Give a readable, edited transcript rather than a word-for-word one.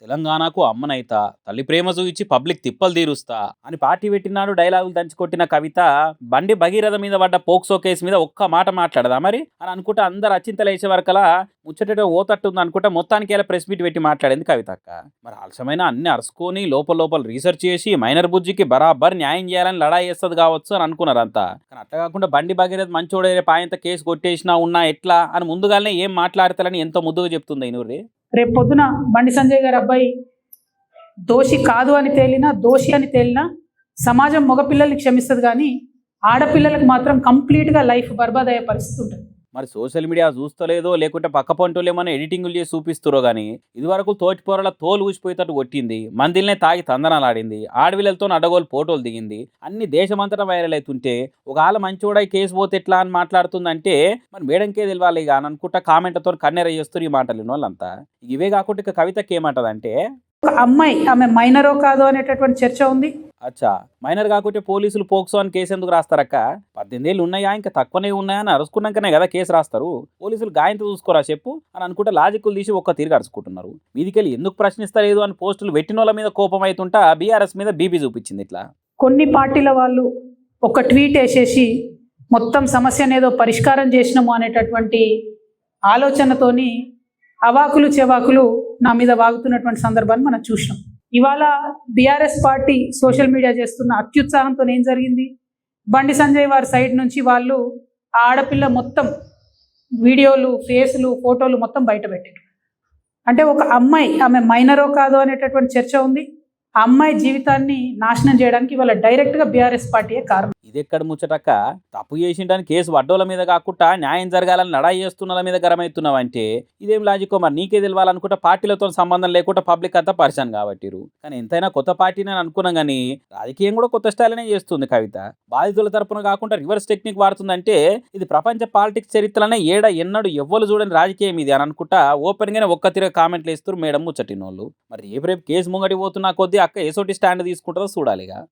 తెలంగాణకు అమ్మనైతా తల్లి ప్రేమ చూయించి పబ్లిక్ తిప్పలు తీరుస్తా అని పార్టీ పెట్టినాడు. డైలాగులు దంచుకొట్టిన కవిత బండి భగీరథ మీద పడ్డ పోక్సో కేసు మీద ఒక్క మాట మాట్లాడదా మరి అని అనుకుంటే అందరు అచ్చింతలు వేసే వరకలా ముచ్చట ఓతట్టు ఉంది అనుకుంటే మొత్తానికి ఇలా ప్రెస్ మీట్ పెట్టి మాట్లాడింది కవితక్క. మరి ఆలస్యమైన అన్ని అరుచుకొని లోపల లోపల రీసెర్చ్ చేసి మైనర్ బుజ్జికి బరాబర్ న్యాయం చేయాలని లడాయి చేస్తుంది కావచ్చు అని అనుకున్నారు అంతా. కానీ అట్లా కాకుండా బండి భగీరథ మంచోడే పాయంత కేసు కొట్టేసినా ఉన్నా ఎట్లా అని ముందుగానే ఏం మాట్లాడతారని ఎంతో ముద్దుగా చెప్తుంది ఇనూరి. రేపు పొద్దున బండి సంజయ్ గారి అబ్బాయి దోషి కాదు అని తేలినా, దోషి అని తేలినా సమాజం మగపిల్లల్ని క్షమిస్తుంది, కానీ ఆడపిల్లలకు మాత్రం కంప్లీట్గా లైఫ్ బర్బాద్ అయ్యే పరిస్థితి ఉంటుంది. మరి సోషల్ మీడియా చూస్తలేదో లేకుంటే పక్క పంటలు ఏమైనా ఎడిటింగ్లు చేసి చూపిస్తురో కానీ ఇదివరకు తోటిపోరల తోలు ఊసిపోయేటట్టు కొట్టింది, మందిల్నే తాగి తందనాలు ఆడింది, ఆడవిల్లలతో అడ్డగోలు ఫోటోలు దిగింది, అన్ని దేశమంతటా వైరల్ అవుతుంటే ఒక ఆల మంచోడా కేసు పోతే ఎట్లా అని మాట్లాడుతుందంటే మరి మేడంకే తెలియాలి ఇక అని అనుకుంటా కామెంట్తో కన్నెర చేస్తారు ఈ మాటలు వాళ్ళంతా. ఇవే కాకుండా ఇక కవితకి ఏమంటదంటే, ఒక అమ్మాయి ఆమె మైనరో కాదో అనేటటువంటి చర్చ ఉంది. అచ్చా మైనర్ కాకుంటే పోలీసులు పోక్సో అని కేసు ఎందుకు రాస్తారక్క? 18 ఏళ్ళు ఉన్నాయా ఇంకా తక్కువనే ఉన్నాయా అని అరుచుకున్నాకనే కదా కేసు రాస్తారు. పోలీసులు గాయంతో చూసుకోరా చెప్పు అని అనుకుంటే లాజిక్లు తీసి ఒక్క తిరిగి అరుచుకుంటున్నారు. మీదికెళ్ళి ఎందుకు ప్రశ్నిస్తలేదు అని పోస్టులు పెట్టిన వాళ్ళ మీద కోపం అవుతుంటా బీఆర్ఎస్ మీద బీపీ చూపించింది. ఇట్లా కొన్ని పార్టీల వాళ్ళు ఒక ట్వీట్ వేసేసి మొత్తం సమస్య ఏదో పరిష్కారం చేసినాము అనేటటువంటి ఆలోచనతోని అవాకులు చెవాకులు నా మీద వాగుతున్నటువంటి సందర్భాన్ని మనం చూసినాం. ఇవాళ బీఆర్ఎస్ పార్టీ సోషల్ మీడియా చేస్తున్న అత్యుత్సాహంతో ఏం జరిగింది, బండి సంజయ్ వారి సైడ్ నుంచి వాళ్ళు ఆ ఆడపిల్ల మొత్తం వీడియోలు, ఫేసులు, ఫోటోలు మొత్తం బయట పెట్టారు. అంటే ఒక అమ్మాయి ఆమె మైనరో కాదో అనేటటువంటి చర్చ ఉంది. ఆ అమ్మాయి జీవితాన్ని నాశనం చేయడానికి ఇవాళ డైరెక్ట్గా బీఆర్ఎస్ పార్టీయే కారణం. ఇది ఎక్కడ ముచ్చటక్క? తప్పు చేసిండని కేసు వడ్డోల మీద కాకుండా న్యాయం జరగాలని లడాయి చేస్తున్న మీద గరమవుతున్నావు అంటే ఇదేం లాజికో మరి నీకే తెలియాలనుకుంటే పార్టీలతో సంబంధం లేకుండా పబ్లిక్ అంతా పరిచయం కాబట్టిరు. కానీ ఎంతైనా కొత్త పార్టీని అనుకున్నాం కానీ రాజకీయం కూడా కొత్త స్టైల్నే చేస్తుంది కవిత. బాధితుల తరపున కాకుండా రివర్స్ టెక్నిక్ వాడుతుందంటే ఇది ప్రపంచ పాలిటిక్స్ చరిత్రలోనే ఎన్నడూ ఎవ్వరు చూడని రాజకీయం ఇది అని అనుకుంటా ఓపెన్గానే ఒక్క తిరగ కామెంట్లు వేస్తారు మేడం ముచ్చటినోళ్ళు. మరి రేపు కేసు ముంగటి పోతున్నా కొద్దీ అక్క ఏసోటి స్టాండ్ తీసుకుంటారో చూడాలిగా.